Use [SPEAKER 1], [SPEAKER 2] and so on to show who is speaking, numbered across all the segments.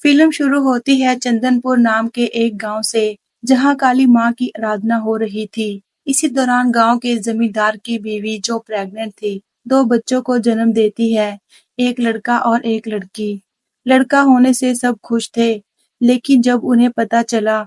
[SPEAKER 1] Film शुरू होती है चंदनपुर नाम के एक गांव से, जहां काली मां की आराधना हो रही थी। इसी दौरान गांव के जमींदार की बीवी जो प्रेग्नेंट थी, दो बच्चों को जन्म देती है, एक लड़का और एक लड़की। लड़का होने से सब खुश थे, लेकिन जब उन्हें पता चला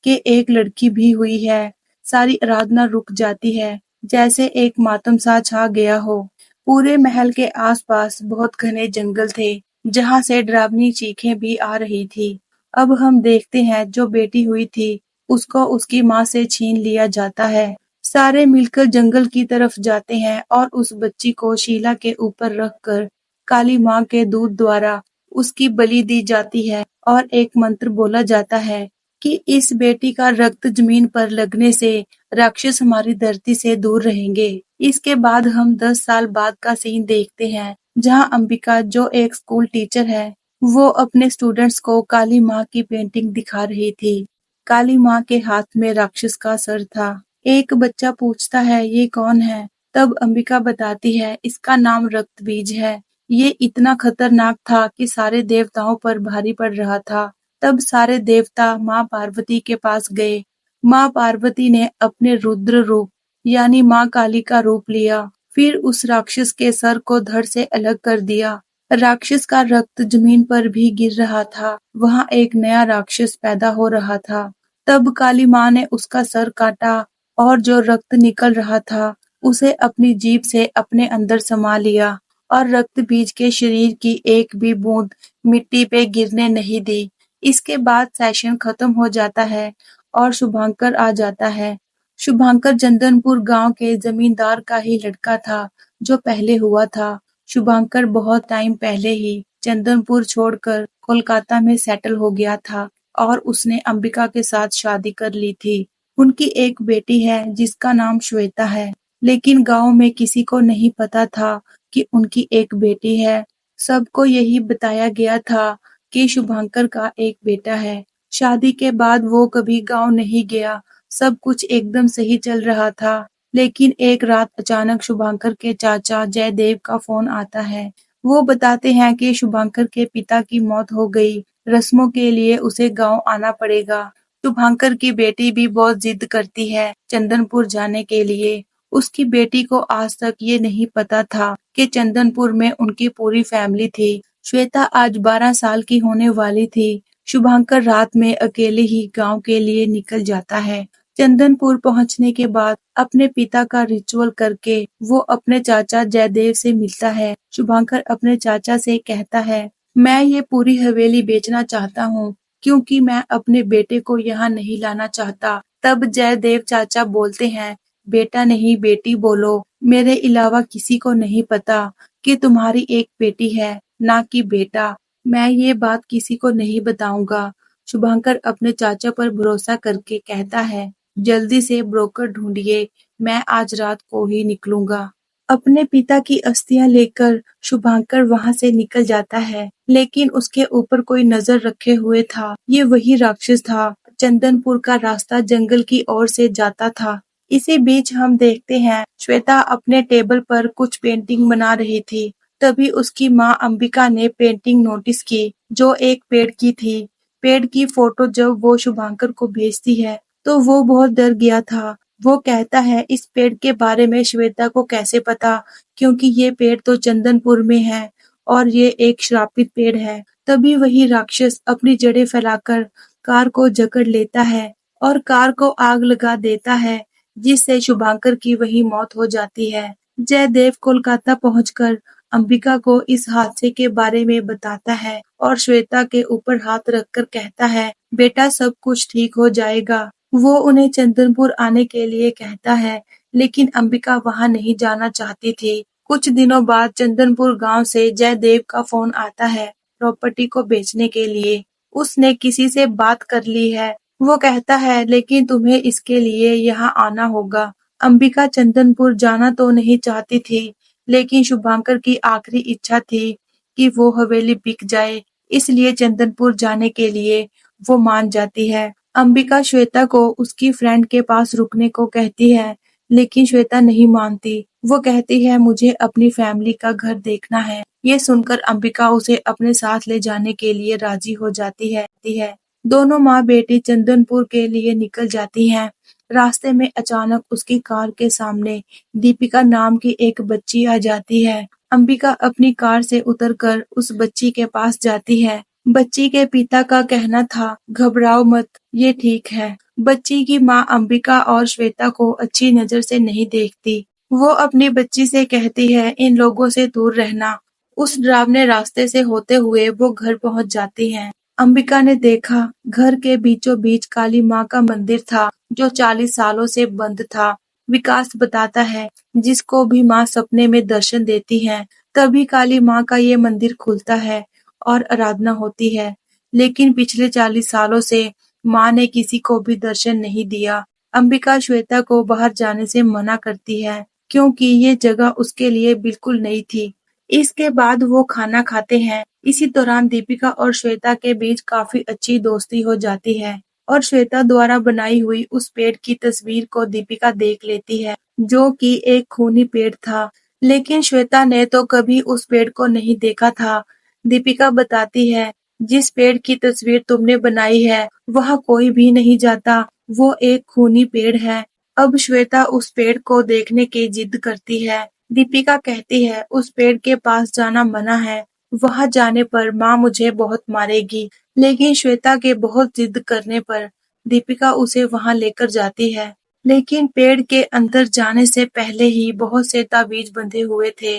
[SPEAKER 1] कि एक लड़की भी हुई है, सारी आराधना रुक जाती है, जैसे एक मातम सा छा गया हो। पूरे महल के आसपास बहुत घने जंगल थे, जहां से डरावनी चीखें भी आ रही थी। अब हम देखते हैं जो बेटी हुई थी, उसको उसकी माँ से छीन लिया जाता है। सारे मिलकर जंगल की तरफ जाते हैं और उस बच्ची को शीला के ऊपर रखकर काली माँ के दूध द्वारा उसकी बलि दी जाती है और एक मंत्र बोला जाता है कि इस बेटी का रक्त जमीन पर लगने से राक्षस हमारी धरती से दूर रहेंगे। इसके बाद हम 10 साल बाद का सीन देखते हैं, जहां अंबिका जो एक स्कूल टीचर है, वो अपने स्टूडेंट्स को काली माँ की पेंटिंग दिखा रही थी। काली माँ के हाथ में राक्षस का सर था। एक बच्चा पूछता है ये कौन है? तब अंबिका बताती है इसका नाम रक्त बीज है। ये इतना खतरनाक था कि सारे देवताओं पर भारी पड़ रहा था। तब सारे देवता माँ पार्वती के पास गए। माँ पार्वती ने अपने रुद्र रूप यानी माँ काली का रूप लिया। फिर उस राक्षस के सर को धड़ से अलग कर दिया। राक्षस का रक्त जमीन पर भी गिर रहा था। वहाँ एक नया राक्षस पैदा हो रहा था। तब काली माँ ने उसका सर काटा और जो रक्त निकल रहा था उसे अपनी जीभ से अपने अंदर समा लिया और रक्त बीज के शरीर की एक भी बूंद मिट्टी पे गिरने नहीं दी। इसके बाद सेशन खत्म हो जाता है और शुभांकर आ जाता है। शुभांकर चंदनपुर गांव के जमींदार का ही लड़का था जो पहले हुआ था। शुभांकर बहुत टाइम पहले ही चंदनपुर छोड़कर कोलकाता में सेटल हो गया था और उसने अंबिका के साथ शादी कर ली थी। उनकी एक बेटी है जिसका नाम श्वेता है, लेकिन गांव में किसी को नहीं पता था कि उनकी एक बेटी है। सबको यही बताया गया था कि शुभांकर का एक बेटा है। शादी के बाद वो कभी गांव नहीं गया। सब कुछ एकदम सही चल रहा था, लेकिन एक रात अचानक शुभांकर के चाचा जयदेव का फोन आता है। वो बताते हैं कि शुभांकर के पिता की मौत हो गई। रस्मों के लिए उसे गांव आना पड़ेगा। शुभांकर की बेटी भी बहुत जिद करती है चंदनपुर जाने के लिए। उसकी बेटी को आज तक ये नहीं पता था कि चंदनपुर में उनकी पूरी फैमिली थी। श्वेता आज 12 साल की होने वाली थी। शुभांकर रात में अकेले ही गांव के लिए निकल जाता है। चंदनपुर पहुंचने के बाद अपने पिता का रिचुअल करके वो अपने चाचा जयदेव से मिलता है। शुभांकर अपने चाचा से कहता है, मैं ये पूरी हवेली बेचना चाहता हूँ क्योंकि मैं अपने बेटे को यहाँ नहीं लाना चाहता। तब जयदेव चाचा बोलते हैं, बेटा नहीं बेटी बोलो, मेरे अलावा किसी को नहीं पता कि तुम्हारी एक बेटी है, ना कि बेटा। मैं ये बात किसी को नहीं बताऊंगा। शुभांकर अपने चाचा पर भरोसा करके कहता है, जल्दी से ब्रोकर ढूंढिए, मैं आज रात को ही निकलूंगा। अपने पिता की अस्थियां लेकर शुभांकर वहां से निकल जाता है, लेकिन उसके ऊपर कोई नजर रखे हुए था। ये वही राक्षस था। चंदनपुर का रास्ता जंगल की ओर से जाता था। इसी बीच हम देखते हैं श्वेता अपने टेबल पर कुछ पेंटिंग बना रही थी। तभी उसकी माँ अंबिका ने पेंटिंग नोटिस की, जो एक पेड़ की थी। पेड़ की फोटो जब वो शुभांकर को भेजती है, तो वो बहुत डर गया था। वो कहता है इस पेड़ के बारे में श्वेता को कैसे पता, क्योंकि ये पेड़ तो चंदनपुर में है और ये एक श्रापित पेड़ है। तभी वही राक्षस अपनी जड़ें फैलाकर कार को जकड़ लेता है और कार को आग लगा देता है, जिससे शुभांकर की वही मौत हो जाती है। जयदेव कोलकाता पहुंचकर अंबिका को इस हादसे के बारे में बताता है और श्वेता के ऊपर हाथ रखकर कहता है, बेटा सब कुछ ठीक हो जाएगा। वो उन्हें चंदनपुर आने के लिए कहता है, लेकिन अंबिका वहां नहीं जाना चाहती थी। कुछ दिनों बाद चंदनपुर गांव से जयदेव का फोन आता है प्रॉपर्टी को बेचने के लिए। उसने किसी से बात कर ली है। वो कहता है, लेकिन तुम्हें इसके लिए यहाँ आना होगा। अंबिका चंदनपुर जाना तो नहीं चाहती थी, लेकिन शुभांकर की आखिरी इच्छा थी कि वो हवेली बिक जाए, इसलिए चंदनपुर जाने के लिए वो मान जाती है। अंबिका श्वेता को उसकी फ्रेंड के पास रुकने को कहती है, लेकिन श्वेता नहीं मानती। वो कहती है मुझे अपनी फैमिली का घर देखना है। ये सुनकर अंबिका उसे अपने साथ ले जाने के लिए राजी हो जाती है। दोनों माँ बेटी चंदनपुर के लिए निकल जाती हैं। रास्ते में अचानक उसकी कार के सामने दीपिका नाम की एक बच्ची आ जाती है। अंबिका अपनी कार से उतरकर उस बच्ची के पास जाती है। बच्ची के पिता का कहना था, घबराओ मत, ये ठीक है। बच्ची की माँ अंबिका और श्वेता को अच्छी नजर से नहीं देखती। वो अपनी बच्ची से कहती है, इन लोगों से दूर रहना। उस डरावने रास्ते से होते हुए वो घर पहुंच जाती हैं। अंबिका ने देखा, घर के बीचों बीच काली माँ का मंदिर था, जो 40 सालों से बंद था। विकास बताता है, जिसको भी माँ सपने में दर्शन देती है, तभी काली माँ का ये मंदिर खुलता है और आराधना होती है। लेकिन पिछले 40 सालों से माँ ने किसी को भी दर्शन नहीं दिया। अंबिका श्वेता को बाहर जाने से मना करती है, क्योंकि ये जगह उसके लिए बिल्कुल नई थी। इसके बाद वो खाना खाते हैं। इसी दौरान दीपिका और श्वेता के बीच काफी अच्छी दोस्ती हो जाती है और श्वेता द्वारा बनाई हुई उस पेड़ की तस्वीर को दीपिका देख लेती है, जो कि एक खूनी पेड़ था। लेकिन श्वेता ने तो कभी उस पेड़ को नहीं देखा था। दीपिका बताती है, जिस पेड़ की तस्वीर तुमने बनाई है, वहाँ कोई भी नहीं जाता, वो एक खूनी पेड़ है। अब श्वेता उस पेड़ को देखने की जिद करती है। दीपिका कहती है, उस पेड़ के पास जाना मना है, वहां जाने पर माँ मुझे बहुत मारेगी। लेकिन श्वेता के बहुत जिद करने पर दीपिका उसे वहां लेकर जाती है। लेकिन पेड़ के अंदर जाने से पहले ही बहुत से ताबीज बंधे हुए थे।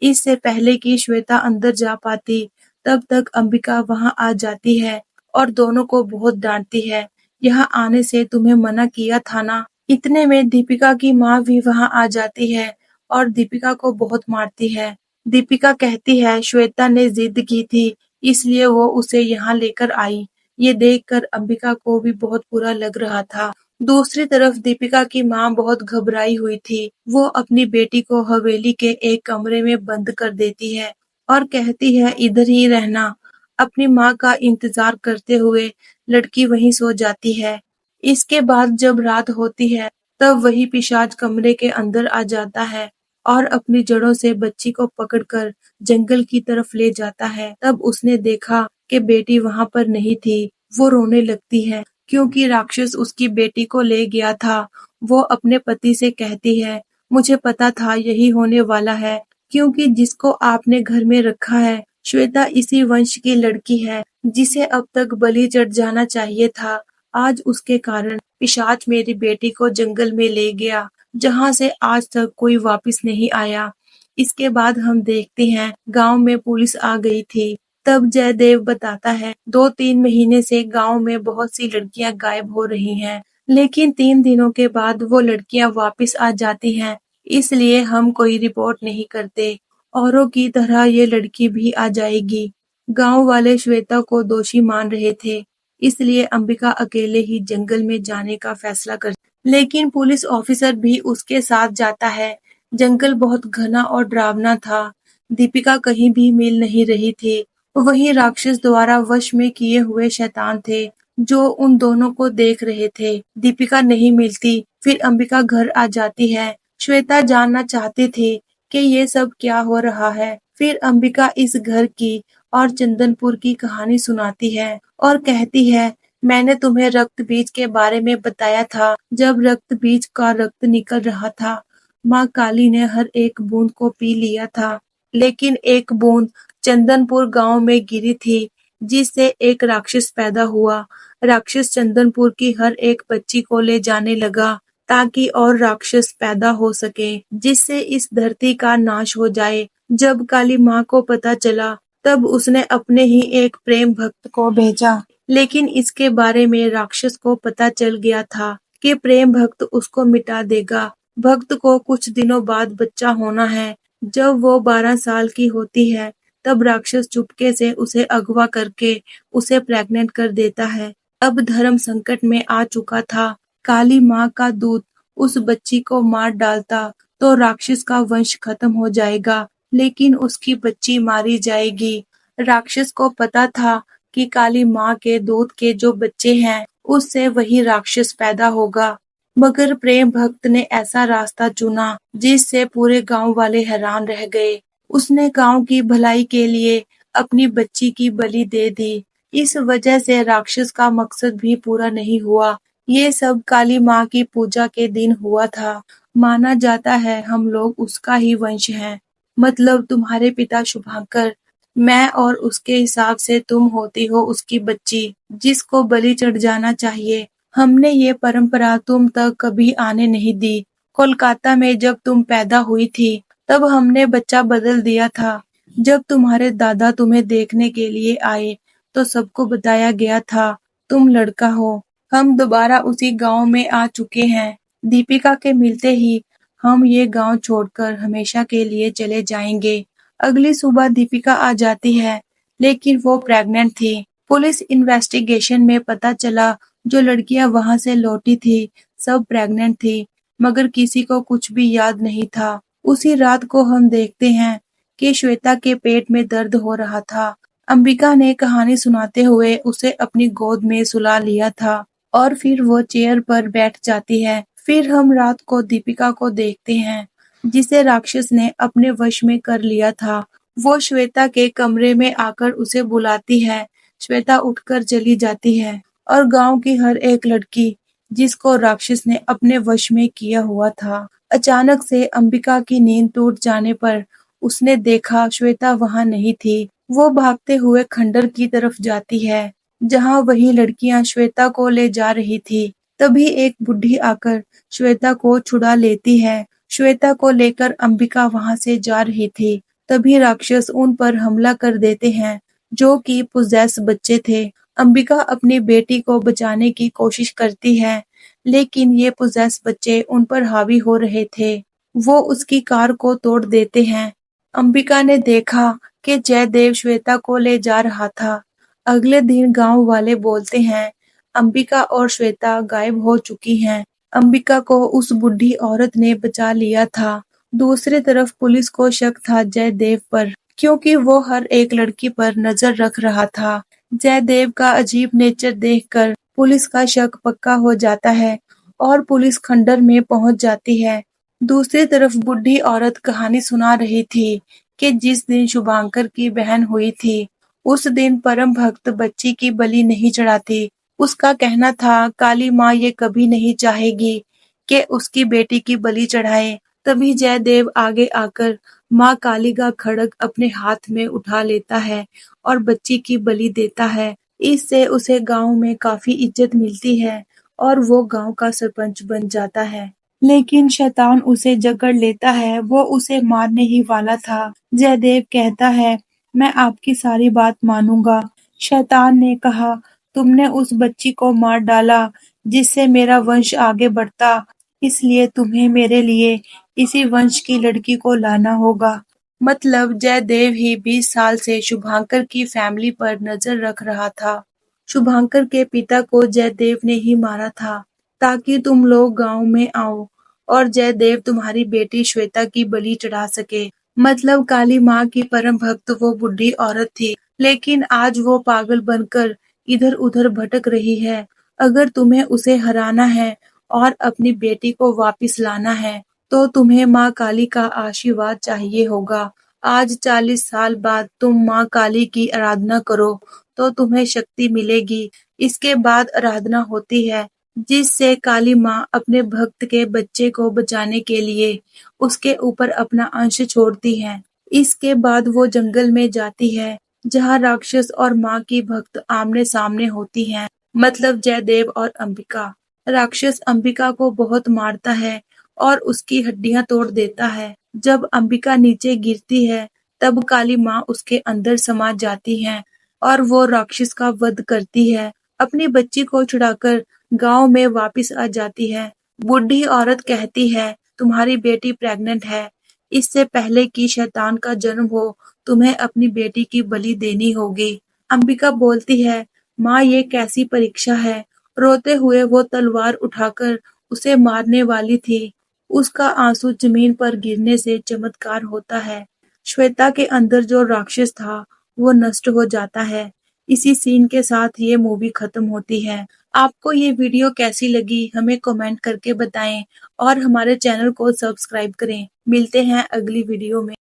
[SPEAKER 1] इससे पहले कि श्वेता अंदर जा पाती, तब तक अंबिका वहां आ जाती है और दोनों को बहुत डांटती है। यहाँ आने से तुम्हें मना किया था ना। इतने में दीपिका की माँ भी वहां आ जाती है और दीपिका को बहुत मारती है। दीपिका कहती है, श्वेता ने जिद की थी, इसलिए वो उसे यहाँ लेकर आई। ये देखकर अंबिका को भी बहुत बुरा लग रहा था। दूसरी तरफ दीपिका की माँ बहुत घबराई हुई थी। वो अपनी बेटी को हवेली के एक कमरे में बंद कर देती है और कहती है, इधर ही रहना। अपनी माँ का इंतजार करते हुए लड़की वहीं सो जाती है। इसके बाद जब रात होती है, तब वही पिशाच कमरे के अंदर आ जाता है और अपनी जड़ों से बच्ची को पकड़कर जंगल की तरफ ले जाता है। तब उसने देखा कि बेटी वहां पर नहीं थी। वो रोने लगती है, क्योंकि राक्षस उसकी बेटी को ले गया था। वो अपने पति से कहती है, मुझे पता था यही होने वाला है, क्योंकि जिसको आपने घर में रखा है, श्वेता इसी वंश की लड़की है, जिसे अब तक बलि चढ़ जाना चाहिए था। आज उसके कारण पिशाच मेरी बेटी को जंगल में ले गया, जहाँ से आज तक कोई वापस नहीं आया। इसके बाद हम देखते हैं, गांव में पुलिस आ गई थी। तब जयदेव बताता है, 2-3 महीने से गांव में बहुत सी लड़कियां गायब हो रही हैं, लेकिन 3 दिनों के बाद वो लड़कियां वापस आ जाती हैं, इसलिए हम कोई रिपोर्ट नहीं करते। औरों की तरह ये लड़की भी आ जाएगी। गांव वाले श्वेता को दोषी मान रहे थे, इसलिए अंबिका अकेले ही जंगल में जाने का फैसला कर, लेकिन पुलिस ऑफिसर भी उसके साथ जाता है। जंगल बहुत घना और डरावना था। दीपिका कहीं भी मिल नहीं रही थी। वही राक्षस द्वारा वश में किए हुए शैतान थे, जो उन दोनों को देख रहे थे। दीपिका नहीं मिलती, फिर अंबिका घर आ जाती है। श्वेता जानना चाहती थी कि ये सब क्या हो रहा है। फिर अंबिका इस घर की और चंदनपुर की कहानी सुनाती है और कहती है, मैंने तुम्हें रक्त बीज के बारे में बताया था। जब रक्त बीज का रक्त निकल रहा था, माँ काली ने हर एक बूंद को पी लिया था, लेकिन एक बूंद चंदनपुर गांव में गिरी थी, जिससे एक राक्षस पैदा हुआ। राक्षस चंदनपुर की हर एक बच्ची को ले जाने लगा, ताकि और राक्षस पैदा हो सके, जिससे इस धरती का नाश हो जाए। जब काली माँ को पता चला, तब उसने अपने ही एक प्रेम भक्त को भेजा, लेकिन इसके बारे में राक्षस को पता चल गया था कि प्रेम भक्त उसको मिटा देगा। भक्त को कुछ दिनों बाद बच्चा होना है। जब वो 12 साल की होती है, तब राक्षस चुपके से उसे अगवा करके उसे प्रेग्नेंट कर देता है। अब धर्म संकट में आ चुका था। काली माँ का दूत उस बच्ची को मार डालता तो राक्षस का वंश खत्म हो जाएगा, लेकिन उसकी बच्ची मारी जाएगी। राक्षस को पता था कि काली माँ के दूध के जो बच्चे हैं, उससे वही राक्षस पैदा होगा। मगर प्रेम भक्त ने ऐसा रास्ता चुना, जिससे पूरे गांव वाले हैरान रह गए। उसने गांव की भलाई के लिए अपनी बच्ची की बलि दे दी। इस वजह से राक्षस का मकसद भी पूरा नहीं हुआ। ये सब काली माँ की पूजा के दिन हुआ था। माना जाता है हम लोग उसका ही वंश हैं। मतलब तुम्हारे पिता शुभांकर, मैं और उसके हिसाब से तुम होती हो उसकी बच्ची, जिसको बलि चढ़ जाना चाहिए। हमने ये परंपरा तुम तक कभी आने नहीं दी। कोलकाता में जब तुम पैदा हुई थी, तब हमने बच्चा बदल दिया था। जब तुम्हारे दादा तुम्हें देखने के लिए आए, तो सबको बताया गया था तुम लड़का हो। हम दोबारा उसी गांव में आ चुके हैं। दीपिका के मिलते ही हम ये गांव छोड़कर हमेशा के लिए चले जाएंगे। अगली सुबह दीपिका आ जाती है, लेकिन वो प्रेग्नेंट थी। पुलिस इन्वेस्टिगेशन में पता चला जो लड़कियां वहां से लौटी थी, सब प्रेग्नेंट थी, मगर किसी को कुछ भी याद नहीं था। उसी रात को हम देखते हैं कि श्वेता के पेट में दर्द हो रहा था। अंबिका ने कहानी सुनाते हुए उसे अपनी गोद में सुला लिया था और फिर वो चेयर पर बैठ जाती है। फिर हम रात को दीपिका को देखते हैं, जिसे राक्षस ने अपने वश में कर लिया था। वो श्वेता के कमरे में आकर उसे बुलाती है। श्वेता उठकर चली जाती है और गांव की हर एक लड़की, जिसको राक्षस ने अपने वश में किया हुआ था। अचानक से अंबिका की नींद टूट जाने पर उसने देखा श्वेता वहां नहीं थी। वो भागते हुए खंडर की तरफ जाती है, जहां वही लड़कियां श्वेता को ले जा रही थी। तभी एक बुढ़ी आकर श्वेता को छुड़ा लेती है। श्वेता को लेकर अंबिका वहां से जा रही थी। तभी राक्षस उन पर हमला कर देते हैं, जो कि पोजेस बच्चे थे। अंबिका अपनी बेटी को बचाने की कोशिश करती है, लेकिन ये पोजेस बच्चे उन पर हावी हो रहे थे। वो उसकी कार को तोड़ देते हैं। अंबिका ने देखा कि जयदेव श्वेता को ले जा रहा था। अगले दिन गांव वाले बोलते हैं अंबिका और श्वेता गायब हो चुकी हैं। अंबिका को उस बुढ़ी औरत ने बचा लिया था। दूसरी तरफ पुलिस को शक था जयदेव पर, क्योंकि वो हर एक लड़की पर नजर रख रहा था। जयदेव का अजीब नेचर देखकर पुलिस का शक पक्का हो जाता है और पुलिस खंडर में पहुंच जाती है। दूसरी तरफ बुढ़ी औरत कहानी सुना रही थी कि जिस दिन शुभांकर की बहन हुई थी, उस दिन परम भक्त बच्ची की बलि नहीं चढ़ाती। उसका कहना था काली माँ ये कभी नहीं चाहेगी कि उसकी बेटी की बलि चढ़ाए। तभी जयदेव आगे आकर माँ काली का खड्ग अपने हाथ में उठा लेता है और बच्ची की बलि देता है। इससे उसे गांव में काफी इज्जत मिलती है और वो गांव का सरपंच बन जाता है। लेकिन शैतान उसे जकड़ लेता है। वो उसे मारने ही वाला था। जयदेव कहता है मैं आपकी सारी बात मानूंगा। शैतान ने कहा तुमने उस बच्ची को मार डाला जिससे मेरा वंश आगे बढ़ता, इसलिए तुम्हें मेरे लिए इसी वंश की लड़की को लाना होगा। मतलब जयदेव ही 20 साल से शुभांकर की फैमिली पर नजर रख रहा था। शुभांकर के पिता को जयदेव ने ही मारा था ताकि तुम लोग गांव में आओ और जयदेव तुम्हारी बेटी श्वेता की बलि चढ़ा सके। मतलब काली माँ की परम भक्त वो बुढ़ी औरत थी, लेकिन आज वो पागल बनकर इधर उधर भटक रही है। अगर तुम्हें उसे हराना है और अपनी बेटी को वापिस लाना है, तो तुम्हें माँ काली का आशीर्वाद चाहिए होगा। आज 40 साल बाद तुम माँ काली की आराधना करो तो तुम्हें शक्ति मिलेगी। इसके बाद आराधना होती है, जिससे काली माँ अपने भक्त के बच्चे को बचाने के लिए उसके ऊपर अपना अंश छोड़ती है। इसके बाद वो जंगल में जाती है, जहाँ राक्षस और माँ की भक्त आमने सामने होती हैं। मतलब जयदेव और अंबिका। राक्षस अंबिका को बहुत मारता है और उसकी हड्डियां तोड़ देता है। जब अंबिका नीचे गिरती है, तब काली माँ उसके अंदर समा जाती है और वो राक्षस का वध करती है। अपनी बच्ची को छुड़ाकर गांव में वापस आ जाती है। बूढ़ी औरत कहती है तुम्हारी बेटी प्रेग्नेंट है। इससे पहले कि शैतान का जन्म हो, तुम्हें अपनी बेटी की बलि देनी होगी। अंबिका बोलती है माँ ये कैसी परीक्षा है। रोते हुए वो तलवार उठाकर उसे मारने वाली थी। उसका आंसू जमीन पर गिरने से चमत्कार होता है। श्वेता के अंदर जो राक्षस था वो नष्ट हो जाता है। इसी सीन के साथ ये मूवी खत्म होती है। आपको ये वीडियो कैसी लगी हमें कमेंट करके बताएं और हमारे चैनल को सब्सक्राइब करें। मिलते हैं अगली वीडियो में।